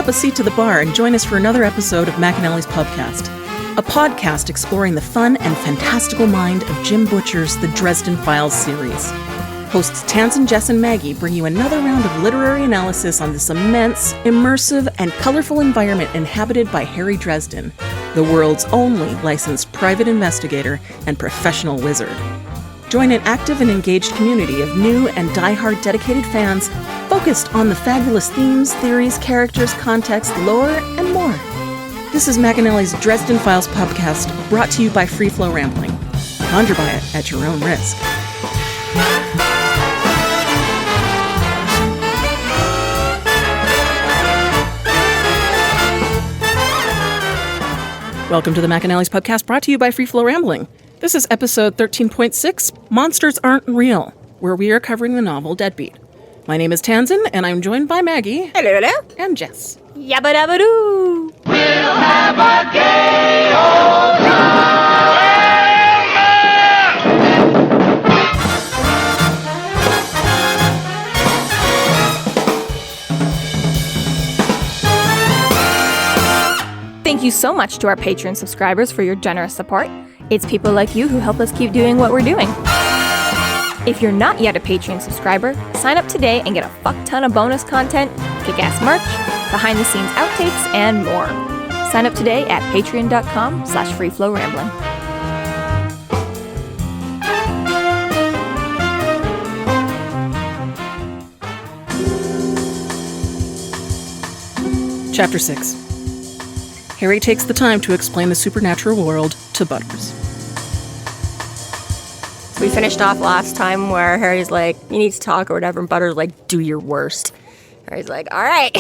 up a seat to the bar and join us for another episode of McAnally's Pubcast, a podcast exploring the fun and fantastical mind of Jim Butcher's The Dresden Files series. Hosts Tansen, Jess, and Maggie bring you another round of literary analysis on this immense, immersive, and colorful environment inhabited by Harry Dresden, the world's only licensed private investigator and professional wizard. Join an active and engaged community of new and die-hard dedicated fans focused on the fabulous themes, theories, characters, context, lore, and more. This is McAnally's Dresden Files Pubcast, brought to you by Free Flow Rambling. Conjure by it at your own risk. Welcome to the McAnally's Pubcast, brought to you by Free Flow Rambling. This is episode 13.6, Monsters Aren't Real, where we are covering the novel Deadbeat. My name is Tansen, and I'm joined by Maggie. Hello, hello. And Jess. Yabba dabba doo. We'll have a gay old Thank you so much to our Patreon subscribers for your generous support. It's people like you who help us keep doing what we're doing. If you're not yet a Patreon subscriber, sign up today and get a fuck ton of bonus content, kick-ass merch, behind-the-scenes outtakes, and more. Sign up today at patreon.com/freeflowrambling. Chapter 6. Harry takes the time to explain the supernatural world to Butters. We finished off last time where Harry's like, you need to talk or whatever, and Butter's like, do your worst. Harry's like, all right.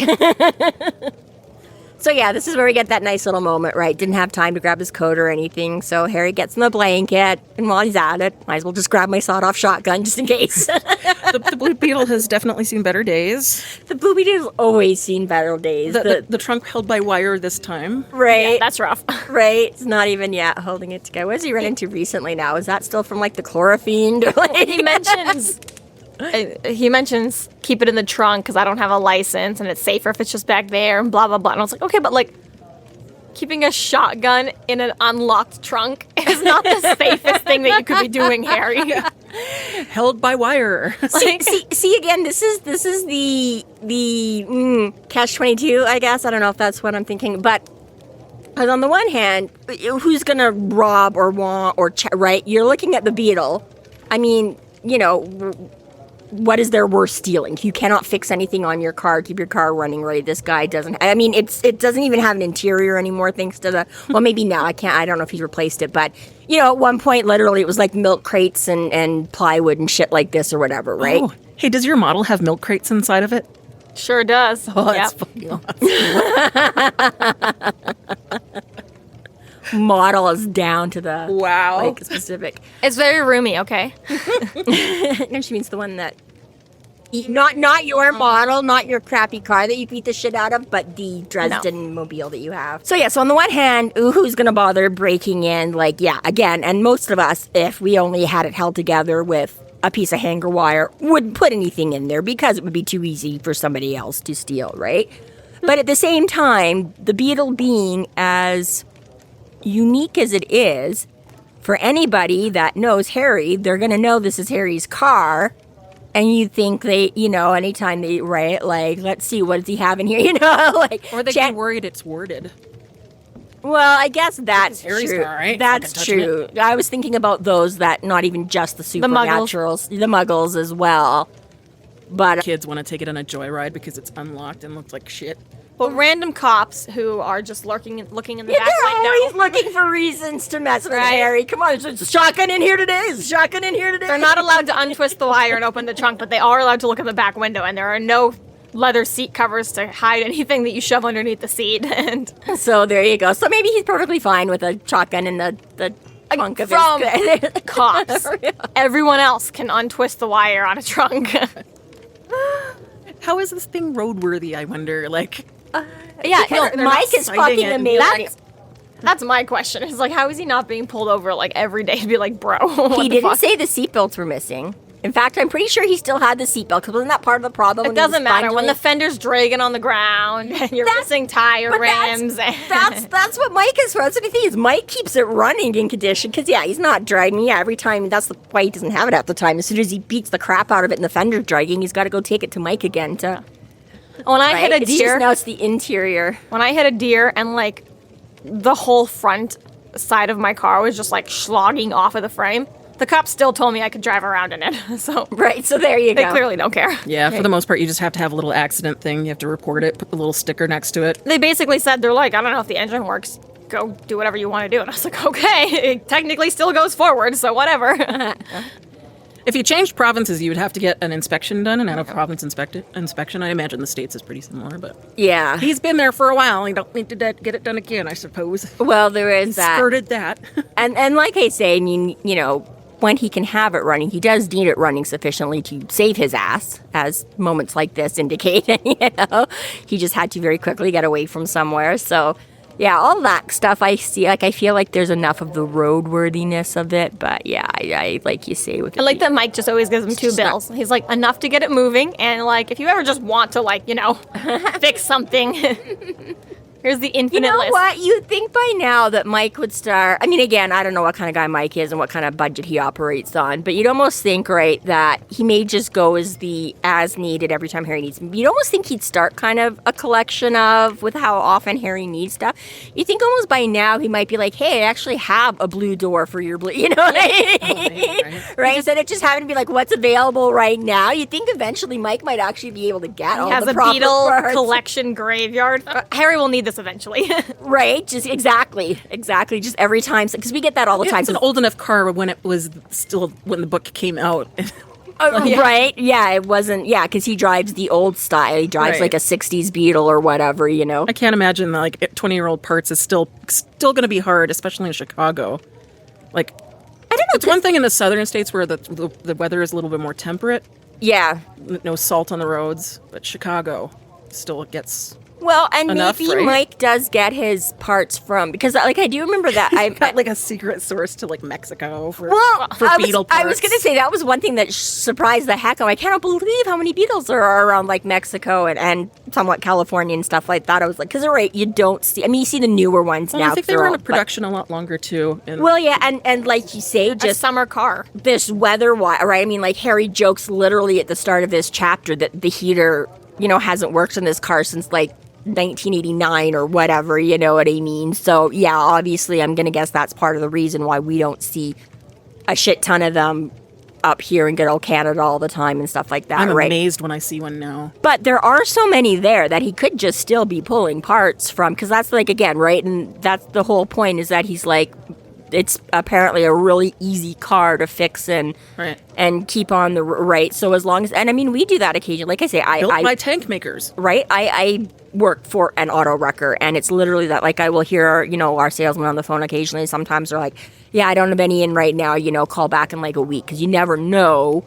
So yeah, this is where we get that nice little moment, right? Didn't have time to grab his coat or anything, so Harry gets in the blanket, and while he's at it, might as well just grab my sawed-off shotgun just in case. The Blue Beetle has definitely seen better days. The Blue Beetle's always seen better days. The trunk held by wire this time. Right. Yeah, that's rough. Right. It's not even yet holding it together. What has he run into recently now? Is that still from like the chlorophene? He mentions keep it in the trunk because I don't have a license and it's safer if it's just back there and blah, blah, blah. And I was like, okay, but like keeping a shotgun in an unlocked trunk is not the safest thing that you could be doing, Harry. Held by wire. See again, this is the catch-22, I guess. I don't know if that's what I'm thinking, but because on the one hand, who's gonna rob or want or right? You're looking at the Beetle. I mean, you know, what is there worth stealing? You cannot fix anything on your car, keep your car running right. This guy doesn't. I mean, it doesn't even have an interior anymore, thanks to the. Well, maybe now I don't know if he's replaced it, but you know, at one point, literally, it was like milk crates and plywood and shit like this or whatever, right? Oh. Hey, does your model have milk crates inside of it? Sure does. Oh, that's fucking awesome. Model is down to the wow like specific. It's very roomy, okay? No, she means the one that not your model, not your crappy car that you beat the shit out of, but the Dresden mobile that you have. So yeah, so on the one hand, who's gonna bother breaking in? Like, yeah, again, and most of us, if we only had it held together with a piece of hanger wire, wouldn't put anything in there because it would be too easy for somebody else to steal, right? But at the same time, the Beetle being as unique as it is, for anybody that knows Harry, they're going to know this is Harry's car. And you think they, you know, anytime they, right, like, let's see, what does he have in here, you know? Like, or they get worried it's worded. Well, I guess that's Harry's true. Car, right? That's true. I was thinking about those that, not even just the supernaturals, the muggles as well. But kids want to take it on a joyride because it's unlocked and looks like shit. Well, random cops who are just looking in the back window. They're always looking for reasons to mess with Harry. Come on, there's a shotgun in here today. They're not allowed to untwist the wire and open the trunk, but they are allowed to look in the back window, and there are no leather seat covers to hide anything that you shove underneath the seat. And so there you go. So maybe he's perfectly fine with a shotgun in the trunk of from his cops. Everyone else can untwist the wire on a trunk. How is this thing roadworthy, I wonder? Like, yeah, Mike is fucking amazing. That's my question. It's like, how is he not being pulled over like every day to be like, bro? He didn't say the seatbelts were missing. In fact, I'm pretty sure he still had the seatbelt, because wasn't that part of the problem? It doesn't matter when the fender's dragging on the ground and you're missing tire rims. That's what Mike is for. That's what the thing is. Mike keeps it running in condition because, he's not dragging. Yeah, every time, that's why he doesn't have it at the time. As soon as he beats the crap out of it and the fender's dragging, he's got to go take it to Mike again to... When I hit a deer... Now it's the interior. When I hit a deer and, like, the whole front side of my car was just, like, slogging off of the frame... The cops still told me I could drive around in it, so... Right, so there you go. They go. clearly don't care. Yeah, for the most part, you just have to have a little accident thing. You have to report it, put the little sticker next to it. They basically said, they're like, I don't know if the engine works. Go do whatever you want to do. And I was like, okay, it technically still goes forward, so whatever. If you changed provinces, you would have to get an inspection done, an out-of-province inspection. I imagine the States is pretty similar, but... Yeah. He's been there for a while. You don't need to get it done again, I suppose. Well, there is that. Skirted that. And like I say, I mean, you know... When he can have it running, he does need it running sufficiently to save his ass, as moments like this indicate, you know. He just had to very quickly get away from somewhere. So, yeah, all that stuff I see, like, I feel like there's enough of the roadworthiness of it. But, yeah, I like you say. I like that Mike just always gives him two bills. He's like, enough to get it moving, and, like, if you ever just want to, like, you know, fix something... Here's the infinite list. You know what? You'd think by now that Mike would start... I mean, again, I don't know what kind of guy Mike is and what kind of budget he operates on, but you'd almost think, right, that he may just go as needed every time Harry needs him. You'd almost think he'd start kind of a collection of, with how often Harry needs stuff. You think almost by now he might be like, hey, I actually have a blue door for your blue... You know what I mean? Right? Instead of just having to be like, what's available right now? You'd think eventually Mike might actually be able to get all the proper beetle parts. collection graveyard. Harry will need this eventually. Right, just exactly, just every time, because we get that all the time. It's an old enough car when it was still, when the book came out. Right, yeah, it wasn't, because he drives the old style, he drives like a 60s Beetle or whatever, you know. I can't imagine that, like, 20-year-old parts is still going to be hard, especially in Chicago. Like, I don't know. It's one thing in the southern states where the weather is a little bit more temperate. Yeah. No salt on the roads, but Chicago still gets... Well, and enough, maybe right? Mike does get his parts from, because like I do remember that I got like a secret source to like Mexico for beetle parts. I was going to say that was one thing that surprised the heck out of me. I cannot believe how many beetles there are around like Mexico and somewhat California and stuff like that. I was like, because you don't see, I mean, you see the newer ones now. I think they were in production a lot longer too. Well, yeah, and like you say, just a summer car. This weather, right? I mean, like Harry jokes literally at the start of this chapter that the heater, you know, hasn't worked in this car since like 1989 or whatever, you know what I mean? So, yeah, obviously, I'm going to guess that's part of the reason why we don't see a shit ton of them up here in good old Canada all the time and stuff like that, I'm right? amazed when I see one now. But there are so many there that he could just still be pulling parts from, because that's like, again, right? And that's the whole point is that he's like, it's apparently a really easy car to fix and keep on the right. So as long as, and I mean, we do that occasionally. Like I say, built by tank makers, right? I work for an auto wrecker, and it's literally that. Like I will hear, you know, our salesman on the phone occasionally. Sometimes they're like, "Yeah, I don't have any in right now. You know, call back in like a week," because you never know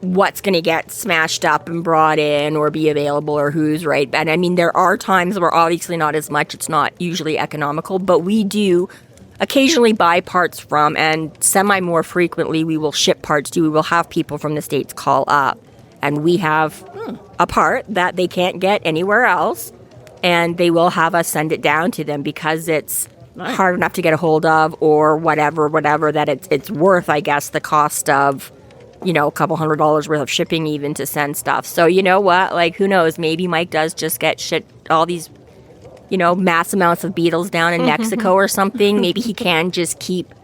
what's going to get smashed up and brought in or be available or who's right. And I mean, there are times where obviously not as much. It's not usually economical, but we do occasionally buy parts from, and semi more frequently we will ship parts to. We will have people from the States call up, and we have a part that they can't get anywhere else, and they will have us send it down to them because it's hard enough to get a hold of or whatever, that it's worth, I guess, the cost of, you know, a couple $100 worth of shipping even to send stuff. So you know what, like, who knows, maybe Mike does just get all these, you know, mass amounts of beetles down in Mexico or something. Maybe he can just keep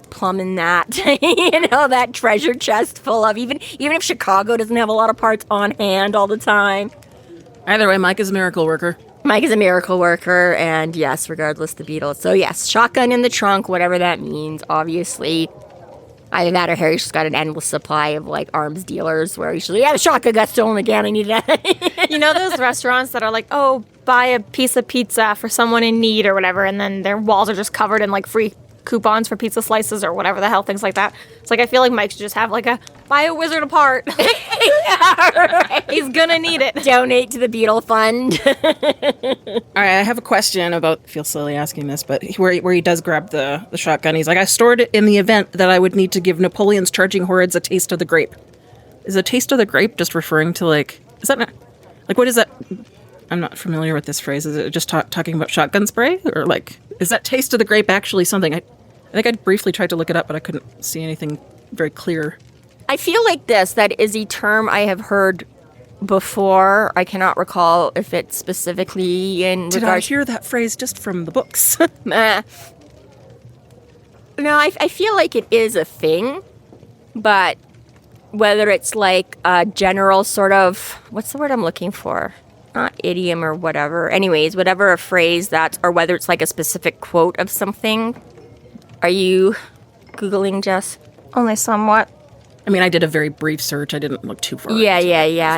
plumbing that, you know, that treasure chest full of, even if Chicago doesn't have a lot of parts on hand all the time. Either way, Mike is a miracle worker. Mike is a miracle worker, and yes, regardless the beetles. So yes, shotgun in the trunk, whatever that means, obviously. Either that or Harry's just got an endless supply of, like, arms dealers where he's like, yeah, the shotgun got stolen again, I need that. You know those restaurants that are like, oh, buy a piece of pizza for someone in need or whatever, and then their walls are just covered in, like, free coupons for pizza slices or whatever the hell, things like that. It's like, I feel like Mike should just have, like, a buy a wizard a part. Right. He's gonna need it. Donate to the Beetle Fund. All right, I have a question about, I feel silly asking this, but where he does grab the shotgun, he's like, I stored it in the event that I would need to give Napoleon's charging hordes a taste of the grape. Is a taste of the grape just referring to like, is that not, like, what is that? I'm not familiar with this phrase. Is it just talking about shotgun spray? Or like, is that taste of the grape actually something? I think I briefly tried to look it up, but I couldn't see anything very clear. I feel like that is a term I have heard before. I cannot recall if it's specifically in Did regards... I hear that phrase just from the books? No, I feel like it is a thing, but whether it's like a general sort of... What's the word I'm looking for? Not idiom or whatever. Anyways, whatever a phrase that's... Or whether it's like a specific quote of something. Are you Googling, Jess? Only somewhat. I mean, I did a very brief search. I didn't look too far. Yeah.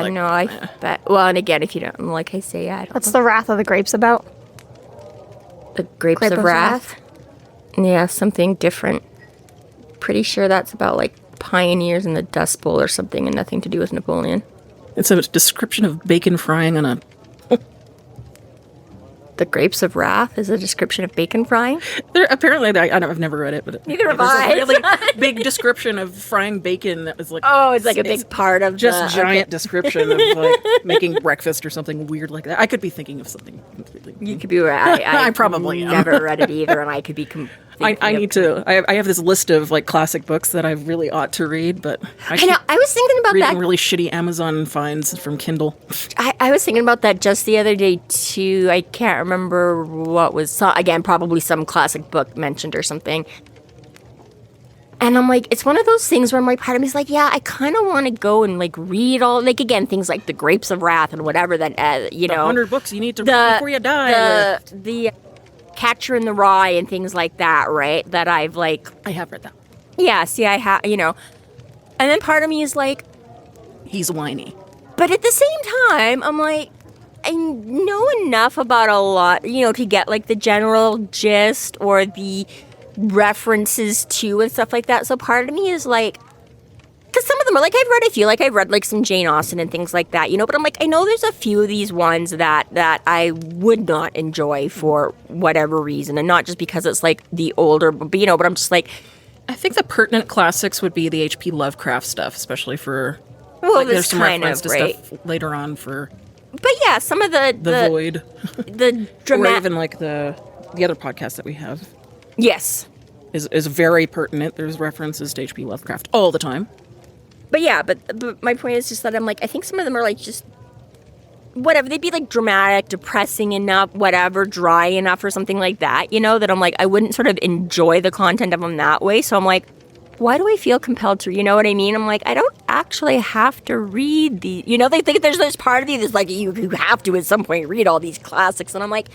Like, No, I bet. Well, and again, if you don't... Like I say, I don't What's the Wrath of the Grapes about? The Grapes Grape of of Wrath? Yeah, something different. Pretty sure that's about like pioneers in the Dust Bowl or something and nothing to do with Napoleon. It's a description of bacon frying on a... The Grapes of Wrath is a description of bacon frying? Apparently, I've never read it, but Neither have there's I. a really big description of frying bacon that was like... Oh, it's like a big part of just the... giant description of like making breakfast or something weird like that. I could be thinking of something completely... You could be right. I probably am. never read it either, and I could be... I need to... I have this list of like classic books that I really ought to read, but I know. I was thinking about reading that. really shitty Amazon finds from Kindle. I was thinking about that just the other day, too. I can't remember what was... Again, probably some classic book mentioned or something. And I'm like, it's one of those things where my part of me is like, yeah, I kind of want to go and like read all... Like, again, things like The Grapes of Wrath and whatever that, you know... 100 books you need to read before you die. The Catcher in the Rye and things like that, right? That I've like... I have read that. Yeah, see, I have, you know... And then part of me is like... He's whiny. But at the same time, I'm like, I know enough about a lot, you know, to get like the general gist or the references to and stuff like that. So part of me is like, because some of them are like, I've read like some Jane Austen and things like that, you know, but I'm like, I know there's a few of these ones that I would not enjoy for whatever reason. And not just because it's like the older, but, you know, but I'm just like. I think the pertinent classics would be the H.P. Lovecraft stuff, especially for... Well, like, there's there's some kind reference of, to right? stuff later on for But yeah, some of the Void. the Or dramatic. even like the other podcast that we have Yes. is very pertinent. There's references to H.P. Lovecraft all the time. But yeah, but my point is just that I'm like, I think some of them are like just whatever. They'd be like dramatic, depressing enough, whatever, dry enough or something like that, you know, that I'm like, I wouldn't sort of enjoy the content of them that way. So I'm like, why do I feel compelled to, you know what I mean? I'm like, I don't actually have to read the, you know, they think there's part of you that's like, you have to at some point read all these classics. And I'm like,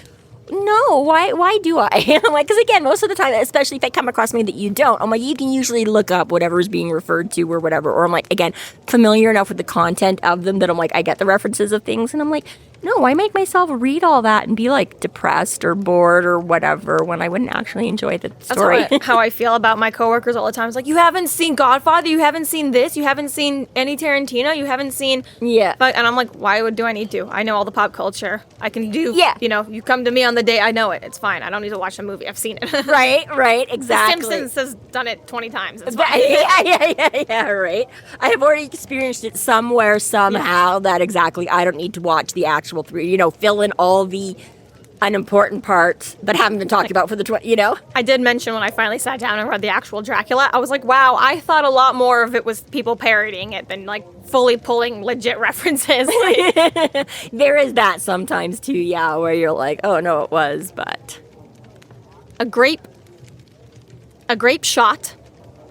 no, why do I? I'm like, because again, most of the time, especially if I come across something that you don't, I'm like, you can usually look up whatever is being referred to or whatever. Or I'm like, again, familiar enough with the content of them that I'm like, I get the references of things. And I'm like, no, why make myself read all that and be like depressed or bored or whatever when I wouldn't actually enjoy the story? That's how I feel about my coworkers all the time. It's like, you haven't seen Godfather, you haven't seen this, you haven't seen any Tarantino, you haven't seen... Yeah. And I'm like, why do I need to? I know all the pop culture. I can do, Yeah. you know, you come to me on the day I know it. It's fine. I don't need to watch the movie. I've seen it. Right, exactly. Simpsons has done it 20 times. It's fine. Yeah, right. I have already experienced it somewhere, somehow, that exactly, I don't need to watch the actual three, you know, fill in all the unimportant parts that haven't been talked about for the 20, you know? I did mention when I finally sat down and read the actual Dracula, I was like, wow, I thought a lot more of it was people parodying it than like fully pulling legit references. There is that sometimes too, yeah, where you're like, oh no, it was, but... A grape shot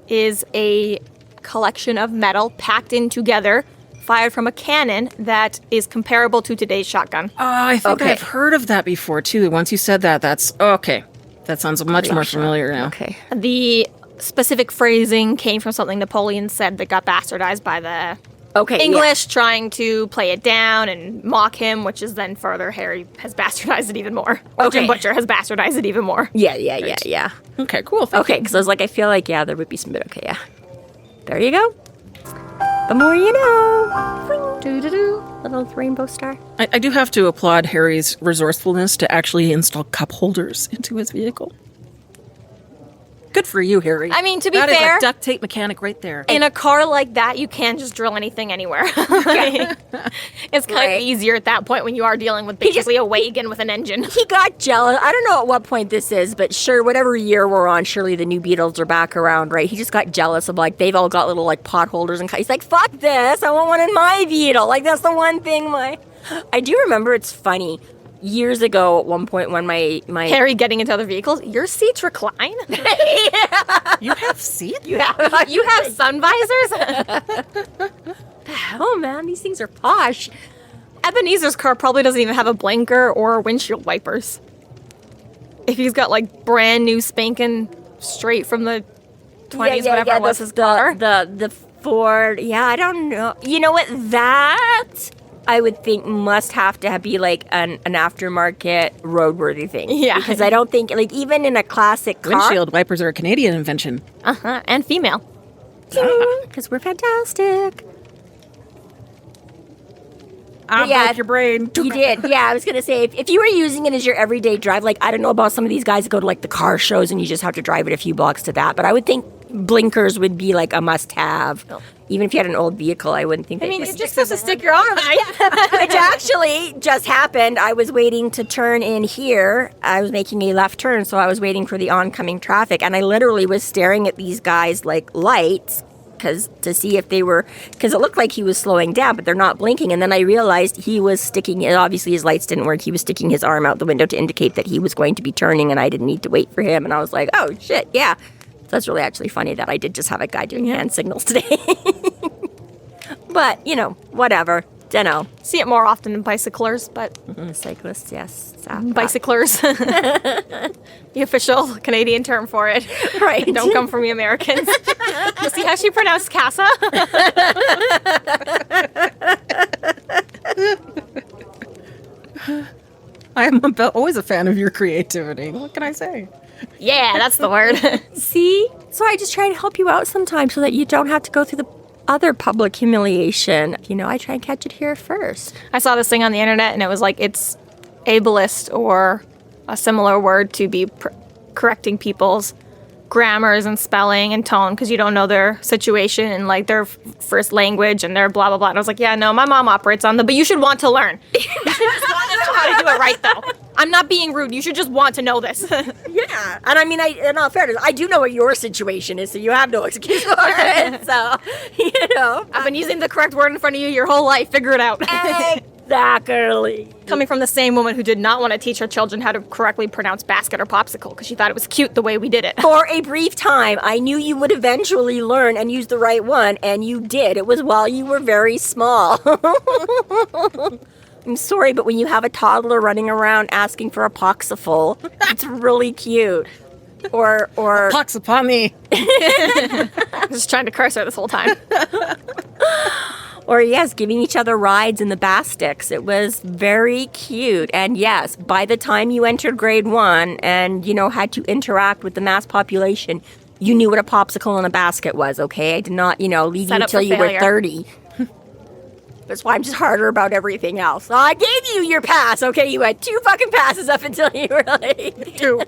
is a collection of metal packed in together, fired from a cannon that is comparable to today's shotgun. I think Okay. I've heard of that before, too. Once you said that, that's... Okay. That sounds much more familiar now. Okay. The specific phrasing came from something Napoleon said that got bastardized by the Okay, English, trying to play it down and mock him, which is then further Harry has bastardized it even more. Or Okay. Jim Butcher has bastardized it even more. Yeah. Okay, cool. Thank Okay, because I was like, I feel like, yeah, there would be some bit. Okay, yeah. There you go. The more you know. Doo-doo-doo. Little rainbow star. I do have to applaud Harry's resourcefulness to actually install cup holders into his vehicle. Good for you, Harry. I mean, to be that is fair- a duct tape mechanic right there. In a car like that, you can't just drill anything anywhere. Like, it's kind Right. of easier at that point when you are dealing with basically a wagon with an engine. He got jealous. I don't know at what point this is, but sure, whatever year we're on, surely the new Beetles are back around, right? He just got jealous of like they've all got little like pot holders and he's like, fuck this, I want one in my Beetle. Like that's the one thing I do remember. It's funny. Years ago, at one point, when my Harry getting into other vehicles, your seats recline. You have seats? You have sun visors. oh man, these things are posh. Ebenezer's car probably doesn't even have a blinker or windshield wipers. If he's got like brand new spanking straight from the 20s, whatever it was, his car. The Ford. Yeah, I don't know. You know what? That I would think must have to be like an aftermarket roadworthy thing. Yeah. Because I don't think, like, even in a classic car. Windshield wipers are a Canadian invention. And female. Because we're fantastic. I yeah, broke your brain. You did. Yeah, I was going to say, if you were using it as your everyday drive, like, I don't know about some of these guys that go to, like, the car shows and you just have to drive it a few blocks to that, but I would think blinkers would be, like, a must-have. Even if you had an old vehicle, I wouldn't think I mean, you just have to stick your arm out. Which actually just happened. I was waiting to turn in here. I was making a left turn, so I was waiting for the oncoming traffic, and I literally was staring at these guys like lights to see if they were, because it looked like he was slowing down, but they're not blinking. And then I realized he was sticking, obviously his lights didn't work. He was sticking his arm out the window to indicate that he was going to be turning, and I didn't need to wait for him. And I was like, oh shit, yeah. So that's really actually funny that I did just have a guy doing hand signals today. But, whatever. Dunno. See it more often in bicyclers, but Cyclists, yes. bicyclers. The official Canadian term for it. Right. Don't come from the Americans. You see how she pronounced Casa? I'm always a fan of your creativity. What can I say? Yeah, that's the word. See? So I just try to help you out sometimes so that you don't have to go through the other public humiliation. I try and catch it here first. I saw this thing on the internet, and it was like it's ableist or a similar word to be correcting people's grammars and spelling and tone because you don't know their situation and like their first language and their blah blah blah. And I was like, yeah, no, my mom operates on them, but you should want to learn. You should just want to know how to do it right, though. I'm not being rude. You should just want to know this. Yeah. And I mean, in all fairness, I do know what your situation is, so you have no excuse for it. So, I've been using the correct word in front of you your whole life. Figure it out. Exactly. Coming from the same woman who did not want to teach her children how to correctly pronounce basket or popsicle because she thought it was cute the way we did it. For a brief time, I knew you would eventually learn and use the right one, and you did. It was while you were very small. I'm sorry, but when you have a toddler running around asking for a poxicle, it's really cute. Or Pox upon me. I was just trying to curse her this whole time. Or yes, giving each other rides in the Bastics. It was very cute. And yes, by the time you entered grade 1 and, had to interact with the mass population, you knew what a popsicle and a basket was, okay? I did not, leave Set you up till for you were failure. 30. That's why I'm just harder about everything else. So I gave you your pass, okay? You had 2 fucking passes up until you were like 2.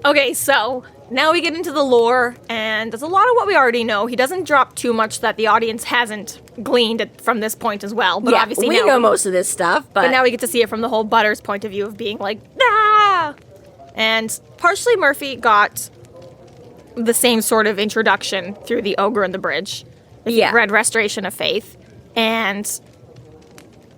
Okay, so now we get into the lore, and there's a lot of what we already know. He doesn't drop too much that the audience hasn't gleaned from this point as well. But obviously we now know most of this stuff, but now we get to see it from the whole Butters' point of view of being like, ah! And partially Murphy got the same sort of introduction through the Ogre and the Bridge. If you read Restoration of Faith. And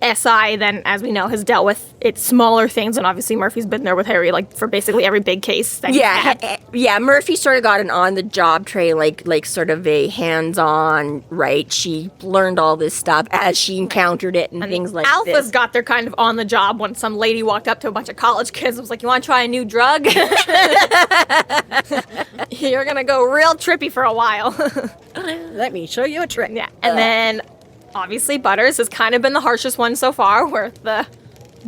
SI then, as we know, has dealt with its smaller things, and obviously Murphy's been there with Harry, like, for basically every big case that he's had. Yeah, Murphy sort of got an on-the-job train, like sort of a hands-on, right? She learned all this stuff as she encountered it and things like Alphas this. got their kind of on the job when some lady walked up to a bunch of college kids and was like, you want to try a new drug? You're going to go real trippy for a while. Let me show you a trick. Yeah, and then obviously Butters has kind of been the harshest one so far, where the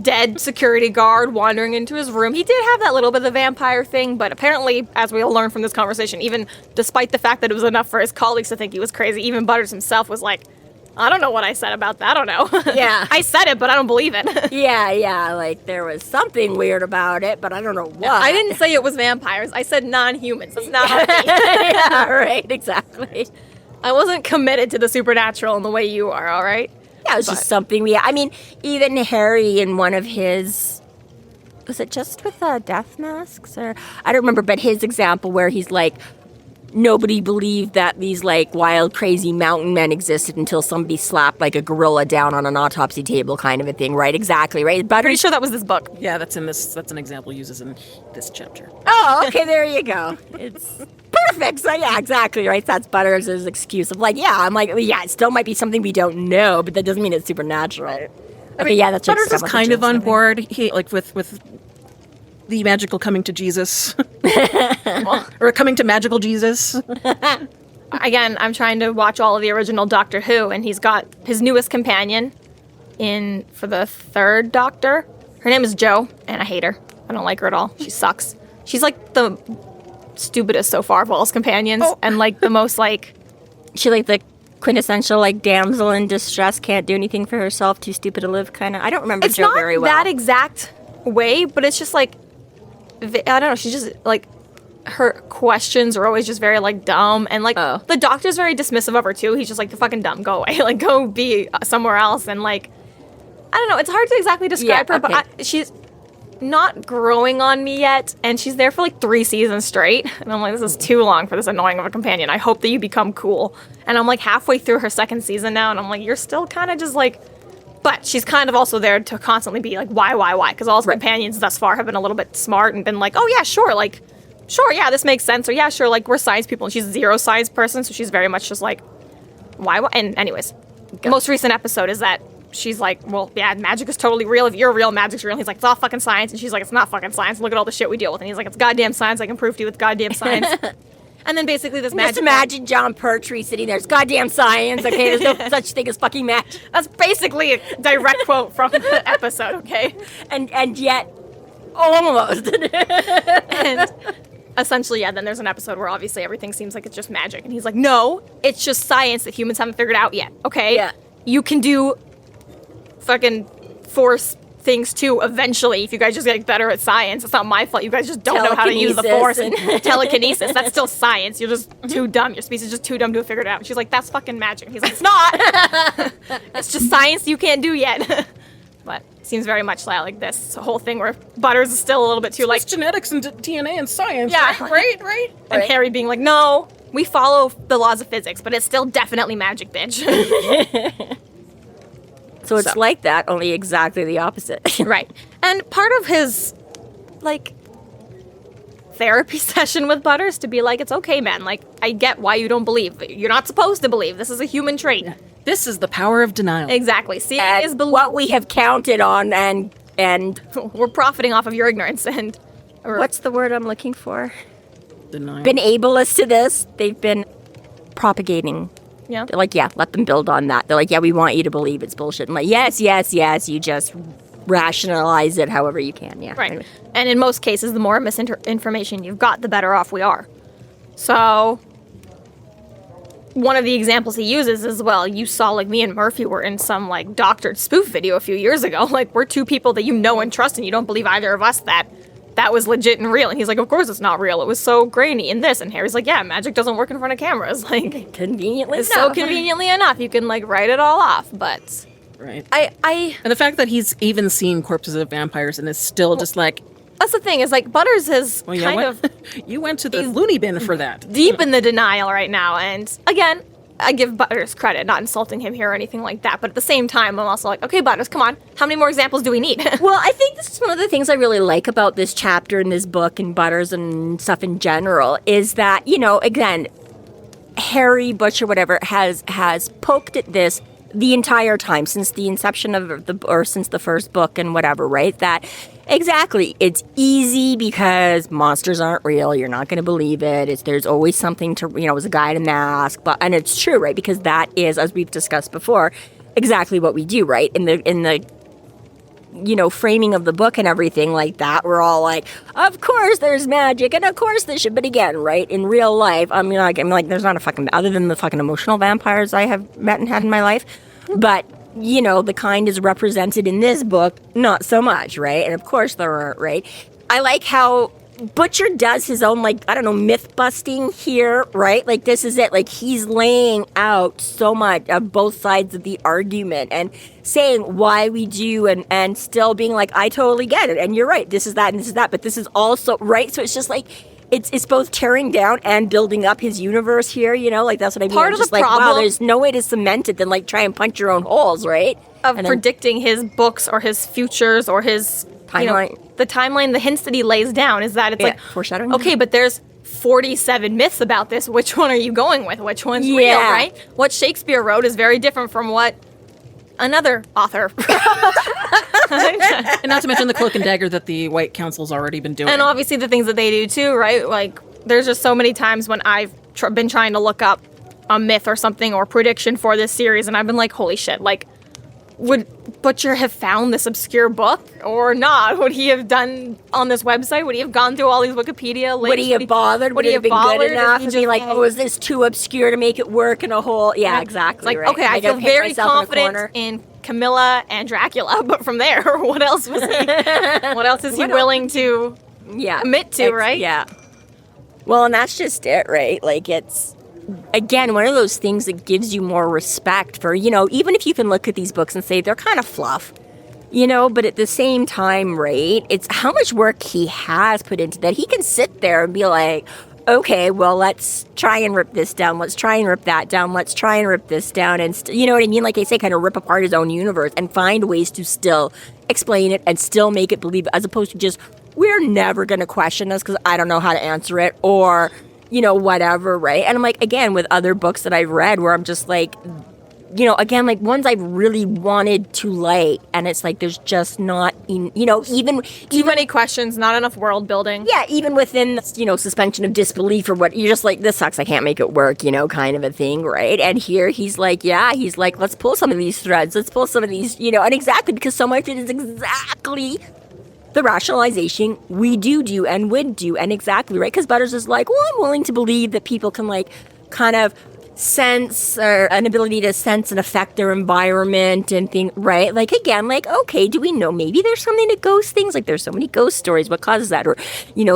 dead security guard wandering into his room. He did have that little bit of the vampire thing, but apparently, as we'll learn from this conversation, even despite the fact that it was enough for his colleagues to think he was crazy, even Butters himself was like, I don't know what I said about that. I don't know. Yeah. I said it, but I don't believe it. Yeah, like there was something weird about it, but I don't know what. I didn't say it was vampires. I said non-humans. That's not how Yeah, right, exactly. I wasn't committed to the supernatural in the way you are, all right? Yeah, it was just something I mean, even Harry in one of his, was it just with death masks? Or I don't remember, but his example where he's like, nobody believed that these like wild, crazy mountain men existed until somebody slapped like a gorilla down on an autopsy table kind of a thing, right? Exactly, right? But Pretty sure that was this book. Yeah, that's an example he uses in this chapter. Oh, okay, there you go. It's perfect. So yeah, exactly, right? That's Butters' excuse of like, yeah, I'm like, yeah, it still might be something we don't know, but that doesn't mean it's supernatural. Right. Okay, yeah, that's Butters is kind of on board. He like with the magical coming to Jesus, or coming to magical Jesus. Again, I'm trying to watch all of the original Doctor Who, and he's got his newest companion for the third Doctor. Her name is Jo, and I hate her. I don't like her at all. She sucks. She's like the stupidest so far of all his companions, and like the most like... She like the quintessential like damsel in distress, can't do anything for herself, too stupid to live kind of. I don't remember Jo very well. It's not that exact way, but it's just like... I don't know, she's just, like, her questions are always just very, like, dumb, and, like, the Doctor's very dismissive of her, too. He's just like, you're fucking dumb, go away, like, go be somewhere else, and, like, I don't know, it's hard to exactly describe her, but she's not growing on me yet, and she's there for, like, 3 seasons straight, and I'm like, this is too long for this annoying of a companion. I hope that you become cool, and I'm, like, halfway through her 2nd season now, and I'm like, you're still kind of just, like... But she's kind of also there to constantly be like, why? Because all his companions thus far have been a little bit smart and been like, oh yeah, sure, yeah, this makes sense. Or yeah, sure, like, we're science people. And she's a zero science person, so she's very much just like, why? And anyways, the most recent episode is that she's like, well, yeah, magic is totally real. If you're real, magic's real. And he's like, it's all fucking science. And she's like, it's not fucking science. Look at all the shit we deal with. And he's like, it's goddamn science. I can prove to you with goddamn science. And then basically this magic... Just imagine John Pertwee sitting there. It's goddamn science, okay? There's no such thing as fucking magic. That's basically a direct quote from the episode, okay? And yet, almost. And essentially, yeah, then there's an episode where obviously everything seems like it's just magic. And he's like, no, it's just science that humans haven't figured out yet, okay? Yeah. You can do fucking force things too eventually if you guys just get better at science. It's not my fault. You guys just don't know how to use the force and telekinesis. That's still science. You're just too dumb. Your species is just too dumb to figure it out. She's like, that's fucking magic. He's like, it's not. It's just science you can't do yet. But it seems very much like this whole thing where Butters is still a little bit too like... It's genetics and DNA and science. Yeah. Right? And Harry being like, no, we follow the laws of physics, but it's still definitely magic, bitch. So it's like that, only exactly the opposite. Right. And part of his, like, therapy session with Butters to be like, it's okay, man. Like, I get why you don't believe. You're not supposed to believe. This is a human trait. Yeah. This is the power of denial. Exactly. See, is what we have counted on, and we're profiting off of your ignorance. And what's the word I'm looking for? Denial. Been ableist to this. They've been propagating. Yeah. They're like, yeah, let them build on that. They're like, yeah, we want you to believe it's bullshit. I'm like, yes, you just rationalize it however you can, yeah. Right. Anyway. And in most cases, the more misinformation you've got, the better off we are. So, one of the examples he uses is, well, you saw, like, me and Murphy were in some, like, doctored spoof video a few years ago. Like, we're 2 people that you know and trust, and you don't believe either of us that was legit and real. And he's like, of course it's not real. It was so grainy in this. And Harry's like, yeah, magic doesn't work in front of cameras. Like, conveniently it's so conveniently enough. You can, like, write it all off. But right. And the fact that he's even seen corpses of vampires and is still just like... That's the thing, is, like, Butters is you went to the loony bin for that. Deep in the denial right now. And, again, I give Butters credit, not insulting him here or anything like that, but at the same time, I'm also like, okay, Butters, come on. How many more examples do we need? Well, I think this is one of the things I really like about this chapter in this book and Butters and stuff in general, is that, you know, again, Harry Butcher, whatever, has poked at this the entire time since the inception of since the first book and whatever, right? That exactly, it's easy because monsters aren't real. You're not going to believe it. There's always something to, you know, as a guy in a mask, and it's true, right? Because that is, as we've discussed before, exactly what we do, right? In the framing of the book and everything like that, we're all like, of course there's magic, and of course this should. But again, right, in real life, I'm like, there's not a fucking, other than the fucking emotional vampires I have met and had in my life, but the kind is represented in this book, not so much, right? And of course there aren't, right? I like how Butcher does his own, myth busting here, right? Like, this is it. Like, he's laying out so much of both sides of the argument and saying why we do and still being like, I totally get it. And you're right. This is that and this is that. But this is also, right? So it's just like, it's both tearing down and building up his universe here, that's what I mean. Part I'm of just the like, problem, wow, there's no way to cement it than try and punch your own holes, right? Of predicting his books or his futures or his timeline. The timeline, the hints that he lays down is that it's like foreshadowing. Okay, but there's 47 myths about this. Which one are you going with? Which one's real, right? What Shakespeare wrote is very different from what another author. And not to mention the cloak and dagger that the White Council's already been doing. And obviously the things that they do too, right? Like, there's just so many times when I've been trying to look up a myth or something or prediction for this series, and I've been like, holy shit, like, would Butcher have found this obscure book or not? Would he have done on this website? Would he have gone through all these Wikipedia links? Would he have bothered? Would it have been good enough? Would he be like, oh, is this too obscure to make it work in a whole... Yeah, exactly. It's like, right. okay, I feel very confident in Camilla and Dracula, but from there, what else was he? What else is he willing to commit to, right? Yeah. Well, and that's just it, right? Like, it's, again, one of those things that gives you more respect for, even if you can look at these books and say they're kind of fluff, but at the same time, right, it's how much work he has put into that. He can sit there and be like, okay, well, let's try and rip this down. Let's try and rip that down. Let's try and rip this down. And you know what I mean? Like I say, kind of rip apart his own universe and find ways to still explain it and still make it believe, as opposed to just, we're never going to question this because I don't know how to answer it, or, whatever, right? And I'm like, again, with other books that I've read where I'm just like, again, like ones I've really wanted to like, and it's like there's just not, even too many questions, not enough world building. Yeah, even within, suspension of disbelief or what, you're just like, this sucks, I can't make it work, kind of a thing, right? And here he's like, let's pull some of these threads, let's pull some of these, and exactly, because so much of it is exactly the rationalization we do and would do, and exactly, right? Because Butters is like, well, I'm willing to believe that people can, like, kind of sense, or an ability to sense and affect their environment and things, right? Like, again, like, okay, do we know maybe there's something to ghost things? Like, there's so many ghost stories, what causes that? Or,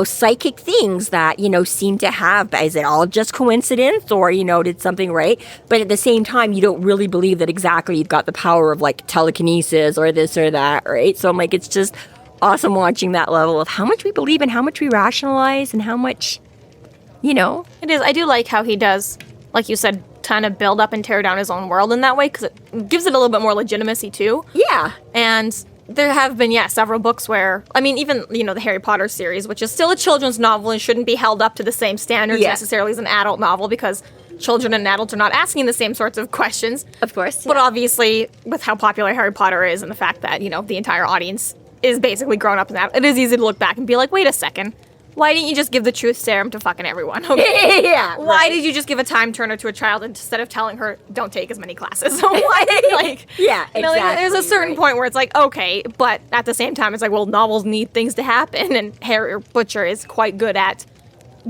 psychic things that, seem to have, is it all just coincidence? Or, did something, right? But at the same time, you don't really believe that exactly you've got the power of, like, telekinesis or this or that, right? So I'm like, it's just awesome watching that level of how much we believe and how much we rationalize and how much, It is. I do like how he does, like you said, kind of build up and tear down his own world in that way, because it gives it a little bit more legitimacy too. Yeah. And there have been, several books where, I mean, even, the Harry Potter series, which is still a children's novel and shouldn't be held up to the same standards necessarily as an adult novel, because children and adults are not asking the same sorts of questions. Of course. But obviously, with how popular Harry Potter is and the fact that, the entire audience is basically grown up in that, it is easy to look back and be like, wait a second. Why didn't you just give the truth serum to fucking everyone? Okay. Yeah. Why did you just give a time turner to a child instead of telling her, don't take as many classes? Why did exactly. There's a certain point where it's like, okay, but at the same time, it's like, well, novels need things to happen, and Harry Butcher is quite good at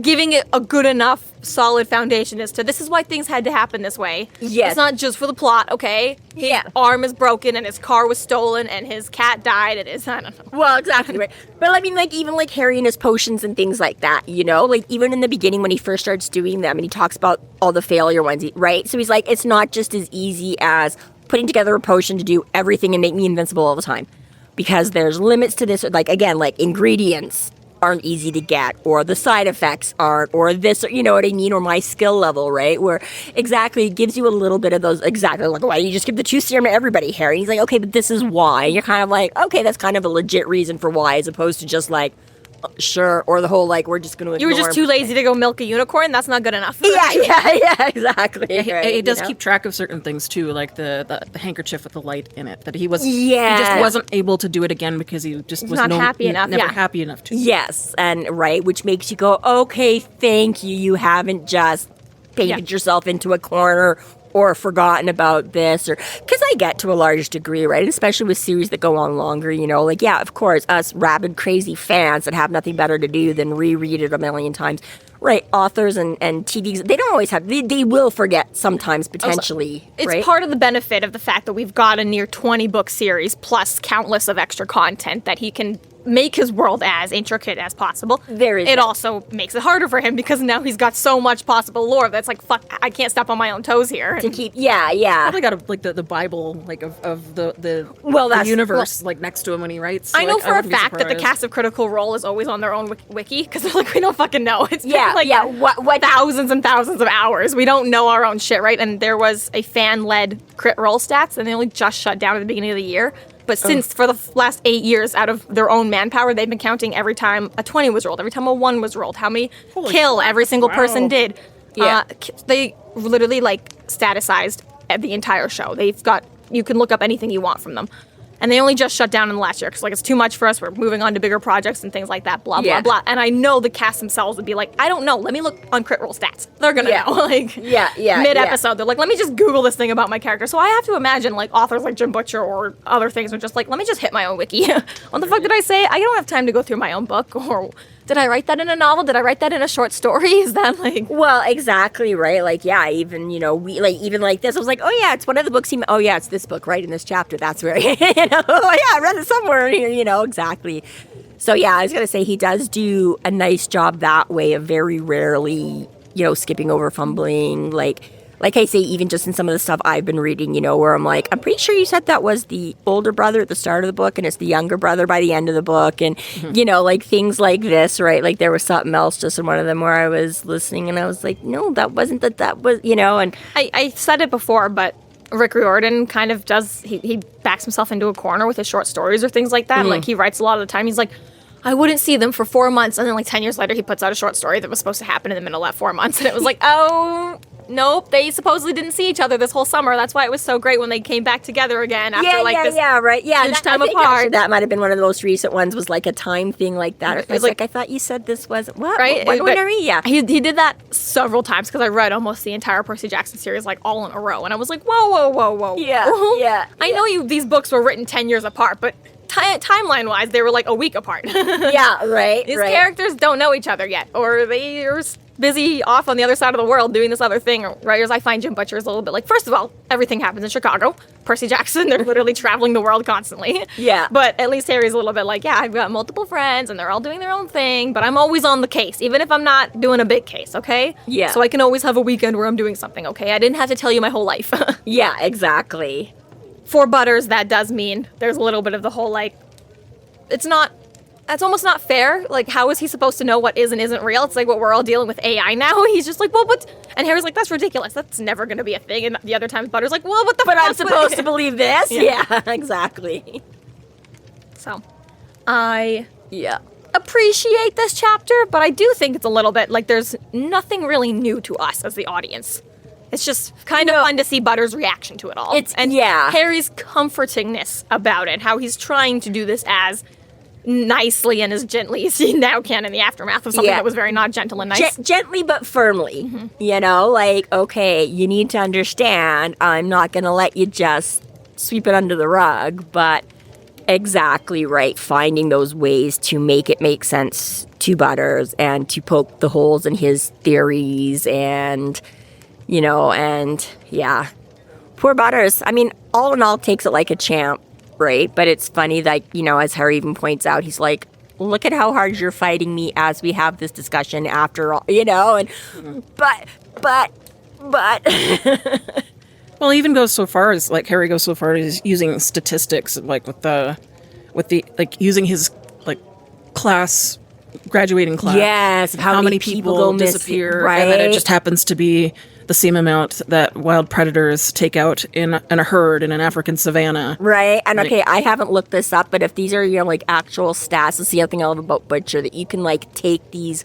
giving it a good enough solid foundation as to this is why things had to happen this way. Yes. It's not just for the plot, okay? His arm is broken and his car was stolen and his cat died and I don't know. Well, exactly, right. But I mean, like, even like Harry and his potions and things like that, like even in the beginning when he first starts doing them and he talks about all the failure ones, right? So he's like, it's not just as easy as putting together a potion to do everything and make me invincible all the time, because there's limits to this, like, again, like ingredients aren't easy to get, or the side effects aren't, or this, or, you know what I mean, or my skill level, right? Where exactly it gives you a little bit of those, exactly, like, why don't you just give the truth serum to everybody, Harry? And he's like, okay, but this is why. You're kind of like, okay, that's kind of a legit reason for why, as opposed to just like, sure, or the whole, like, we're just going to You were just too lazy to go milk a unicorn? That's not good enough. Yeah, exactly. He does keep track of certain things, too, like the handkerchief with the light in it, that he just wasn't able to do it again because he just was not happy enough. Never happy enough to. Yes, and right, which makes you go, okay, thank you. You haven't just painted yourself into a corner or forgotten about this, or because I get to a large degree, right? And especially with series that go on longer, you know, like, yeah, of course, us rabid, crazy fans that have nothing better to do than reread it a million times, right? Authors and TVs, they don't always have, they will forget sometimes, potentially, It's right? part of the benefit of the fact that we've got a near 20 book series plus countless of extra content that he can make his world as intricate as possible. There is it that. also makes it harder for him because now he's got so much possible lore that's like, fuck, I can't step on my own toes here. To keep, yeah. Probably got like the Bible like of the That's- universe like next to him when he writes. I know like, for a wouldn't be fact that the surprised. cast of Critical Role is always on their own wiki because they're like, we don't fucking know. It's been Yeah, like yeah, what- thousands and thousands of hours. We don't know our own shit, right? And there was a fan-led crit roll stats, and they only just shut down at the beginning of the year. But since for the last 8 years, out of their own manpower, they've been counting every time a 20 was rolled, every time a 1 was rolled, how many kill every single person did. Yeah. They literally like staticized the entire show. They've got, you can look up anything you want from them. And they only just shut down in the last year because like it's too much for us. We're moving on to bigger projects and things like that. Blah blah Yeah. blah. And I know the cast themselves would be like, I don't know. Let me look on crit roll stats. They're gonna Yeah. know. Like Yeah, mid episode, they're like, let me just Google this thing about my character. So I have to imagine like authors like Jim Butcher or other things are just like, let me just hit my own wiki. What the fuck did I say? I don't have time to go through my own book. Or did I write that in a novel? Did I write that in a short story? Is that like? Well, exactly, right? Like, yeah, even, you know, we, like, even like this, I was like, oh, yeah, it's one of the books oh, yeah, it's this book, right, in this chapter, that's where, you know, oh, yeah, I read it somewhere here, you know, exactly. So, yeah, I was going to say he does do a nice job that way of very rarely, you know, skipping over, fumbling, like I say, even just in some of the stuff I've been reading, you know, where I'm like, I'm pretty sure you said that was the older brother at the start of the book and it's the younger brother by the end of the book. And, you know, like things like this, right? Like there was something else just in one of them where I was listening and I was like, no, that wasn't that was, you know, and I said it before, but Rick Riordan kind of does, he backs himself into a corner with his short stories or things like that. Like he writes a lot of the time. He's like, I wouldn't see them for 4 months. And then like 10 years later, he puts out a short story that was supposed to happen in the middle of that 4 months. And it was like, oh, nope, they supposedly didn't see each other this whole summer. That's why it was so great when they came back together again after this right. Yeah, huge that, time I think apart. actually that might have been one of the most recent ones was like a time thing like that. It was like, I thought you said this wasn't, what? Right? When But are we? Yeah. He did that several times because I read almost the entire Percy Jackson series like all in a row. And I was like, whoa. Yeah. I know these books were written 10 years apart, but timeline-wise, they were like a week apart. Yeah, right. These right. characters don't know each other yet, or they are busy off on the other side of the world doing this other thing. Writers, I find Jim Butcher is a little bit like, first of all, everything happens in Chicago. Percy Jackson, they're literally traveling the world constantly. Yeah. But at least Harry's a little bit like, yeah, I've got multiple friends, and they're all doing their own thing, but I'm always on the case, even if I'm not doing a big case, okay? Yeah. So I can always have a weekend where I'm doing something, okay? I didn't have to tell you my whole life. Yeah, exactly. For Butters, that does mean there's a little bit of the whole, like, that's almost not fair. Like, how is he supposed to know what is and isn't real? It's like what we're all dealing with AI now. He's just like, well, but, and Harry's like, that's ridiculous. That's never going to be a thing. And the other times Butters like, well, what the But I'm fuck? supposed to believe this? Yeah. Yeah, exactly. So, I Yeah. appreciate this chapter, but I do think it's a little bit like there's nothing really new to us as the audience. It's just kind of fun to see Butters' reaction to it all. Yeah. Harry's comfortingness about it, how he's trying to do this as nicely and as gently as he now can in the aftermath of something that was very not gentle and nice. Gently but firmly. You know, like, okay, you need to understand, I'm not going to let you just sweep it under the rug, but exactly right, finding those ways to make it make sense to Butters and to poke the holes in his theories and, you know, and yeah. Poor Butters. I mean, all in all, takes it like a champ. Right, but it's funny that, you know, as Harry even points out, he's like, look at how hard you're fighting me as we have this discussion after all, you know, and but Well, he even goes so far as like Harry goes so far as using statistics, like with the like using his like class graduating class. Yes, how many people go missing, disappear, right? and then it just happens to be the same amount that wild predators take out in a herd in an African savanna. Right, and Like- okay, I haven't looked this up, but if these are, you know, like actual stats, that's the other thing I love about Butcher, that you can like take these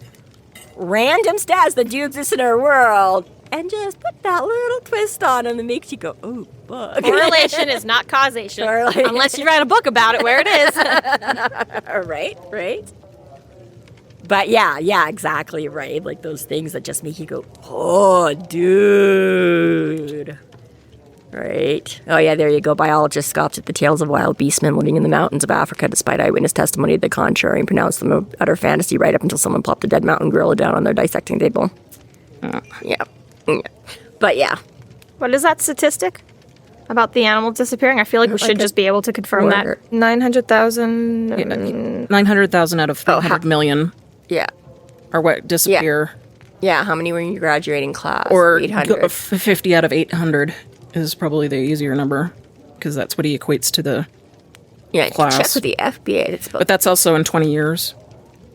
random stats that do exist in our world and just put that little twist on them that makes you go, oh, fuck. Correlation is not causation, Correlation. unless you write a book about it where it is. right. But yeah, exactly right. Like those things that just make you go, oh, dude. Right. Oh, yeah, there you go. Biologists scoffed at the tales of wild beastmen living in the mountains of Africa despite eyewitness testimony to the contrary and pronounced them utter fantasy right up until someone plopped a dead mountain gorilla down on their dissecting table. Yeah. But yeah. What is that statistic about the animal disappearing? I feel like we should just be able to confirm that. 900,000? 900,000 out of 300 million Yeah. are what disappear. Yeah, how many were in your graduating class? Or 800. 50 out of 800 is probably the easier number, because that's what he equates to the Yeah, class. check with the FBA. It's about But that's also in 20 years.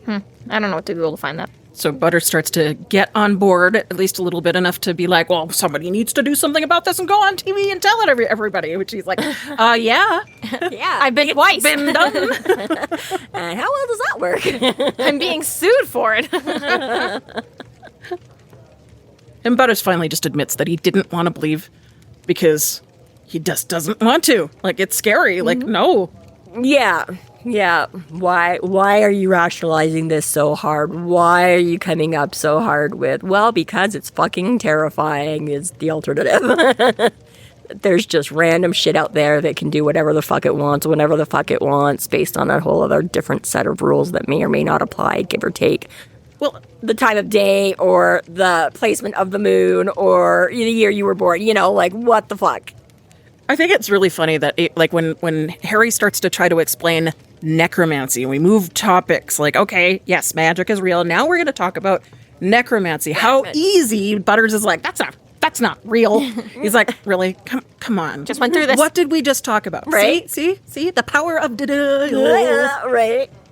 I don't know what to Google to find that. So Butter starts to get on board, at least a little bit, enough to be like, well, somebody needs to do something about this and go on TV and tell it everybody. Which he's like, yeah. yeah. I've been twice. Been done. And how well does that work? I'm being sued for it. And Butters finally just admits that he didn't want to believe because he just doesn't want to. Like, it's scary. Like, no. Yeah. Why are you rationalizing this so hard? Why are you coming up so hard with, well, because it's fucking terrifying is the alternative. There's just random shit out there that can do whatever the fuck it wants, whenever the fuck it wants, based on a whole other different set of rules that may or may not apply, give or take. Well, The time of day or the placement of the moon or the year you were born, like what the fuck? I think it's really funny that when Harry starts to try to explain necromancy, and we move topics like, okay, yes, magic is real. Now we're going to talk about necromancy. How easy Butters is like, that's not real. He's like, really? Come on. Just went through this. What did we just talk about? Right. See? The power of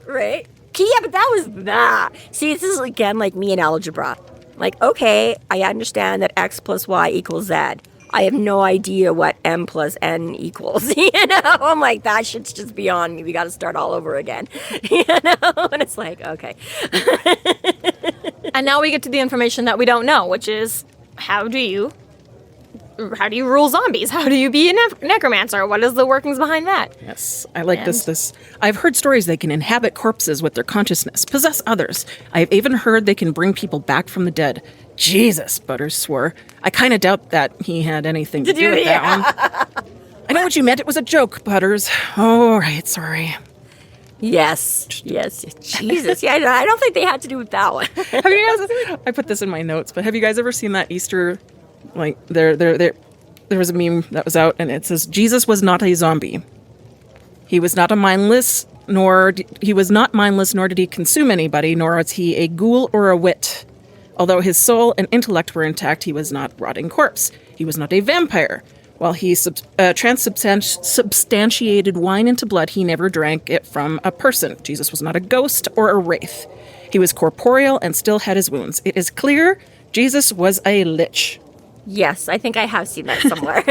Right. Yeah, but that was that. See, this is again like me in algebra. Like, okay, I understand that x plus y equals z. I have no idea what m plus n equals. I'm like, that shit's just beyond me. We got to start all over again. And it's like, okay. And now we get to the information that we don't know, which is how do you rule zombies? How do you be a necromancer? What is the workings behind that? Yes, I like this. I've heard stories they can inhabit corpses with their consciousness, possess others. I've even heard they can bring people back from the dead. Jesus, Butters swore. I kind of doubt that he had anything to do with that one. I know what you meant. It was a joke, Butters. Oh, right, sorry. Yes. Jesus. Yeah, I don't think they had to do with that one. Have you guys? I put this in my notes, but have you guys ever seen that Easter? Like there was a meme that was out, and it says Jesus was not a zombie. He was not mindless, nor did he consume anybody, nor was he a ghoul or a wit. Although his soul and intellect were intact, he was not rotting corpse. He was not a vampire. While he transubstantiated wine into blood, he never drank it from a person. Jesus was not a ghost or a wraith. He was corporeal and still had his wounds. It is clear Jesus was a lich. Yes, I think I have seen that somewhere.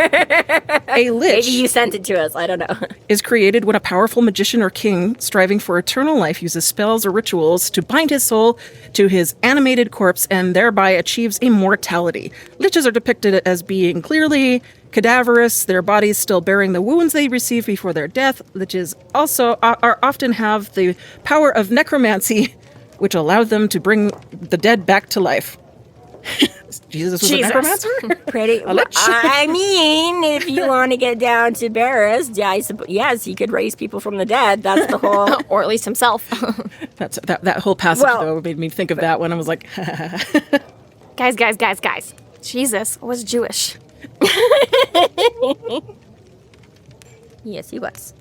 A lich Maybe you sent it to us. I don't know. is created when a powerful magician or king striving for eternal life uses spells or rituals to bind his soul to his animated corpse and thereby achieves immortality. Liches are depicted as being clearly cadaverous, their bodies still bearing the wounds they received before their death. Liches also often have the power of necromancy, which allowed them to bring the dead back to life. Jesus was a necromancer? Pretty. I mean, if you want to get down to Barris, yes, he could raise people from the dead. That's the whole. Or at least himself. That whole passage, though, made me think of that when I was like, Guys. Jesus was Jewish. Yes, he was.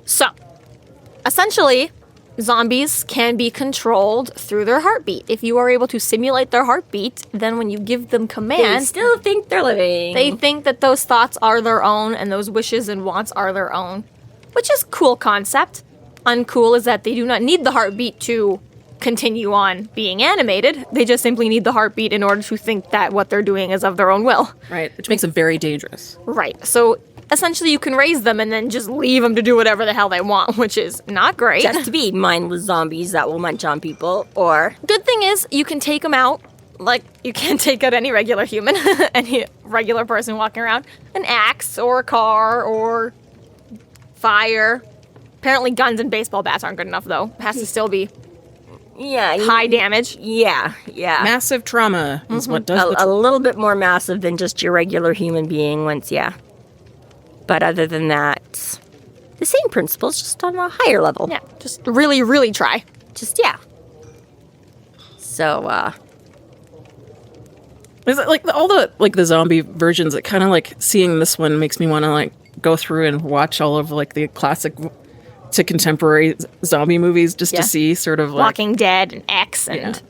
So, essentially, zombies can be controlled through their heartbeat. If you are able to simulate their heartbeat, then when you give them They commands, still think they're living. they think that those thoughts are their own and those wishes and wants are their own, which is a cool concept. Uncool is that they do not need the heartbeat to continue on being animated. They just simply need the heartbeat in order to think that what they're doing is of their own will. right, which makes them very dangerous. Right. So essentially you can raise them and then just leave them to do whatever the hell they want, which is not great. just to be mindless zombies that will munch on people, or Good thing is you can take them out. Like, you can't take out any regular human, any regular person walking around. An axe or a car or fire. Apparently guns and baseball bats aren't good enough, though. It has to still be high damage. Yeah. Massive trauma is what does A little bit more massive than just your regular human being once, But other than that, the same principles, just on a higher level. Yeah, just really, really try. So, Is it like all the zombie versions? It kind of like seeing this one makes me want to like go through and watch all of like the classic to contemporary zombie movies just to see sort of like Walking Dead and X and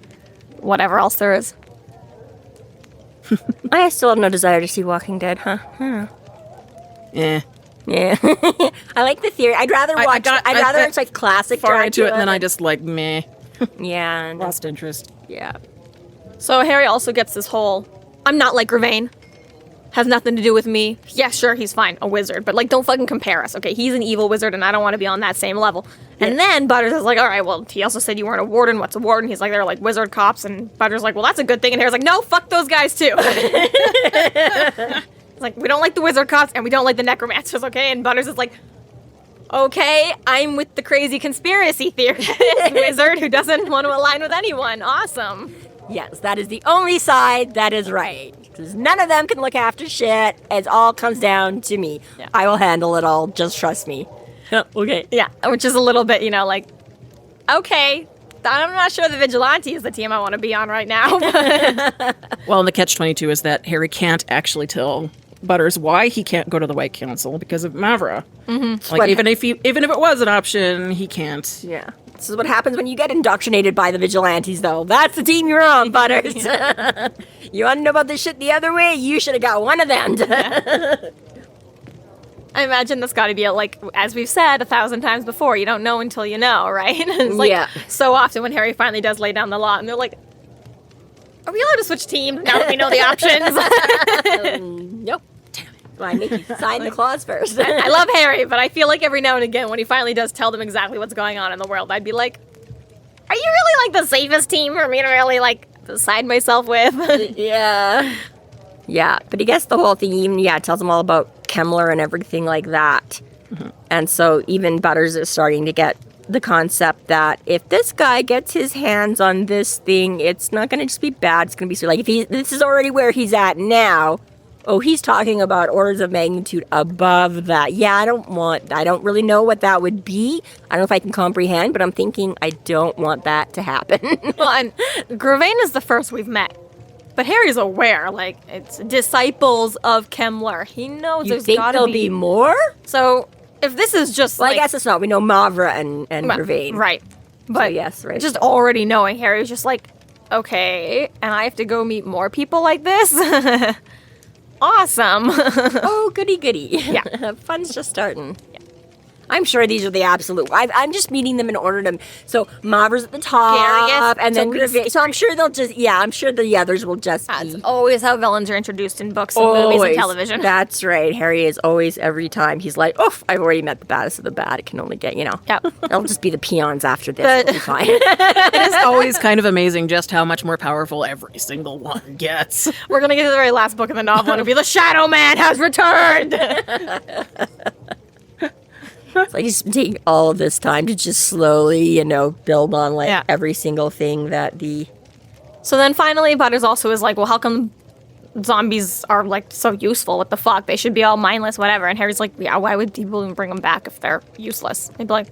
whatever else there is. I still have no desire to see Walking Dead, huh? Yeah. I like the theory. I'd rather watch. I'd rather it's like classic far Dracula. into it, and then I just like meh. Yeah. Lost interest. Yeah. So Harry also gets this whole, I'm not like Ravain. Has nothing to do with me. Yeah, sure, he's fine, a wizard. But, like, don't fucking compare us, okay? He's an evil wizard, and I don't want to be on that same level. And then Butters is like, all right, well, he also said you weren't a warden. What's a warden? He's like, they're, like, wizard cops. And Butters is like, well, that's a good thing. And Harry's like, no, fuck those guys, too. It's like, we don't like the wizard cops, and we don't like the necromancers, okay? And Butters is like, okay, I'm with the crazy conspiracy theorist wizard who doesn't want to align with anyone. Awesome. Yes, that is the only side that is right. Because none of them can look after shit. It all comes down to me. Yeah. I will handle it all. Just trust me. Okay. Yeah, which is a little bit, like, okay, I'm not sure the Vigilante is the team I want to be on right now. Well, and the catch-22 is that Harry can't actually tell Butters why he can't go to the White Council because of Mavra. Mm-hmm. Like, even if it was an option, he can't. Yeah. This is what happens when you get indoctrinated by the Vigilantes, though. That's the team you're on, Butters. You want to know about this shit the other way? You should have got one of them. I imagine that's got to be, like, as we've said 1,000 times before, you don't know until you know, right? It's like so often when Harry finally does lay down the law, and they're like, are we allowed to switch teams now that we know the options? Nope. Well, I make you sign the clause first. I love Harry, but I feel like every now and again when he finally does tell them exactly what's going on in the world, I'd be like, are you really, like, the safest team for me to really, like, side myself with? Yeah, but he gets the whole thing. Even tells him all about Kemmler and everything like that. Mm-hmm. And so even Butters is starting to get the concept that if this guy gets his hands on this thing, it's not going to just be bad. It's going to be like if this is already where he's at now. Oh, he's talking about orders of magnitude above that. Yeah, I don't really know what that would be. I don't know if I can comprehend, but I'm thinking I don't want that to happen. Well, and Gravane is the first we've met. But Harry's aware, like, it's disciples of Kemmler. He knows You there's think gotta there'll be more? So, if this is just, Well, I guess it's not. We know Mavra and Gravane. Right. But yes, right. just already knowing Harry's just like, okay, and I have to go meet more people like this? Awesome. Oh, goody. Yeah. Fun's just starting. Yeah. I'm sure these are the absolute. I'm just meeting them in order to. So Mavra's at the top, and then Gravane. So I'm sure they'll just. Yeah, I'm sure the others will just. That's always how villains are introduced in books and movies and television. That's right. Harry is always, every time, he's like, oof, I've already met the baddest of the bad. It can only get, Yep. It'll just be the peons after this. It'll be fine. It is always kind of amazing just how much more powerful every single one gets. We're going to get to the very last book in the novel, and it'll be The Shadow Man has returned! It's like he's been taking all of this time to just slowly, build on every single thing that the. So then finally, Butters also is like, well, how come zombies are like so useful? What the fuck? They should be all mindless, whatever. And Harry's like, yeah, why would people even bring them back if they're useless? They'd be like,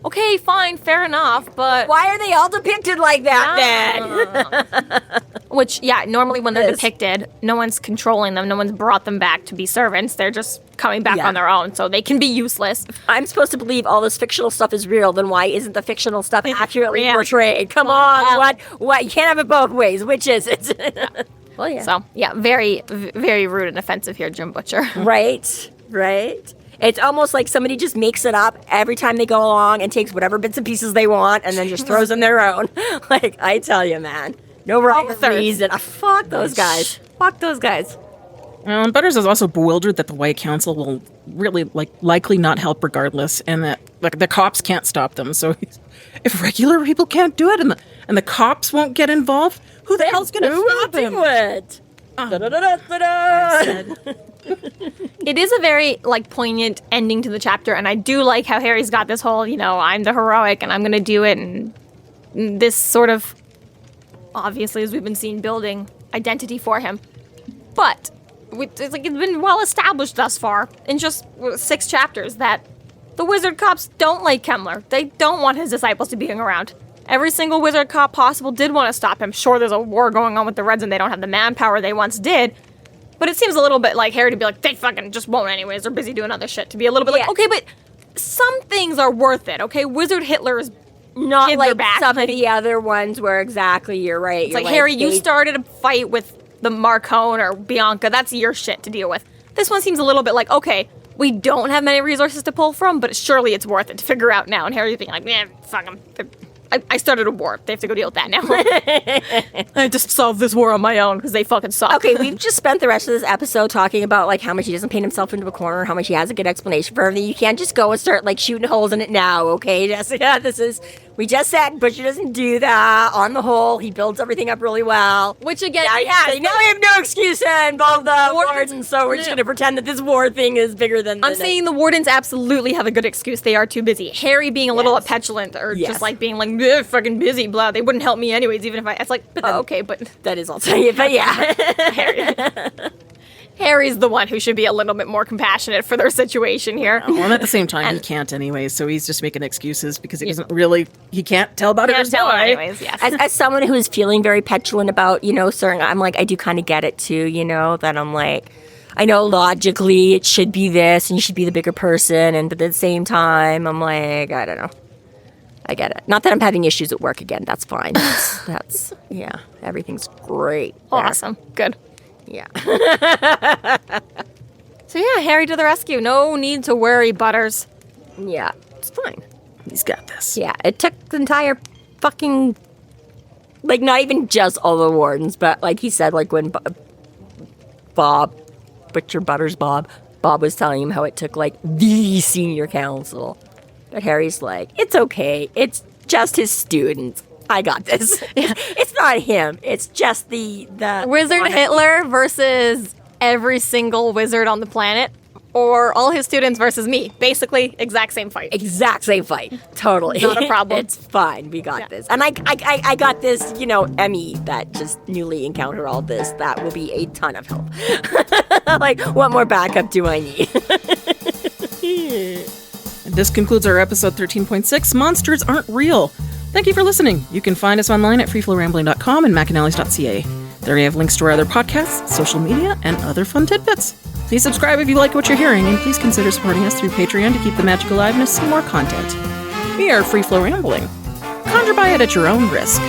okay, fine, fair enough, but why are they all depicted like that then? Which, normally when they're depicted, no one's controlling them. No one's brought them back to be servants. They're just coming back on their own, so they can be useless. I'm supposed to believe all this fictional stuff is real, then why isn't the fictional stuff accurately portrayed? Come on, what? You can't have it both ways. Which is it? Well, yeah. So, very, very rude and offensive here, Jim Butcher. Right. It's almost like somebody just makes it up every time they go along and takes whatever bits and pieces they want and then just throws in their own. Like, I tell you, man. No rhyme or reason. Fuck those guys. Butters is also bewildered that the White Council will really, likely not help regardless, and that the cops can't stop them. So if regular people can't do it and the cops won't get involved, who the hell's going to stop them? It? It is a very, poignant ending to the chapter, and I do like how Harry's got this whole, I'm the heroic, and I'm going to do it, and this sort of, obviously, as we've been seeing, building identity for him. But it's been well established thus far in just 6 chapters that the wizard cops don't like Kemmler. They don't want his disciples to be around. Every single wizard cop possible did want to stop him. Sure, there's a war going on with the Reds and they don't have the manpower they once did. But it seems a little bit like Harry to be like, they fucking just won't anyways. They're busy doing other shit. To be a little bit like, okay, but some things are worth it, okay? Wizard Hitler is not like back. some of the other ones where exactly you're right. It's like, Harry, you started a fight with the Marcone or Bianca. That's your shit to deal with. This one seems a little bit like, okay, we don't have many resources to pull from, but surely it's worth it to figure out now. And Harry's being like, man, fuck them. I started a war. They have to go deal with that now. I just solved this war on my own because they fucking suck. Okay, we've just spent the rest of this episode talking about like how much he doesn't paint himself into a corner, how much he has a good explanation for everything. You can't just go and start like shooting holes in it now, okay, Jessica? We just said Butcher doesn't do that. On the whole, he builds everything up really well. Which again, now we have no excuse to involve the wardens, so we're just going to pretend that this war thing is bigger than I'm saying the wardens absolutely have a good excuse. They are too busy. Harry being a little petulant or just like being like, they're fucking busy, blah. They wouldn't help me anyways, even if it's like, but okay, but that is also, but yeah. Harry's the one who should be a little bit more compassionate for their situation here. Well, and at the same time, he can't anyways, so he's just making excuses because he doesn't really, he can't tell about it anyways, yes. As someone who is feeling very petulant about, certain, I'm like, I do kind of get it too, that I'm like, I know logically it should be this and you should be the bigger person, but at the same time, I'm like, I don't know. I get it. Not that I'm having issues at work again. That's fine. That's everything's great. Awesome. Good. Yeah. So yeah, Harry to the rescue. No need to worry, Butters. Yeah, it's fine. He's got this. Yeah, it took the entire fucking, like, not even just all the wardens, but like he said, like when Bob was telling him how it took like the senior council. But Harry's like, it's okay. It's just his students. I got this. It's not him. It's just the Wizard Hitler versus every single wizard on the planet, or all his students versus me. Basically, exact same fight. Exact same fight. Totally. Not a problem. It's fine. We got this. And I got this, Emmy that just newly encountered all this. That will be a ton of help. Like, what more backup do I need? And this concludes our episode 13.6, Monsters Aren't Real. Thank you for listening. You can find us online at freeflowrambling.com and McAnallys.ca. There we have links to our other podcasts, social media, and other fun tidbits. Please subscribe if you like what you're hearing, and please consider supporting us through Patreon to keep the magic alive and to see more content. We are Free Flow Rambling. Conjure by it at your own risk.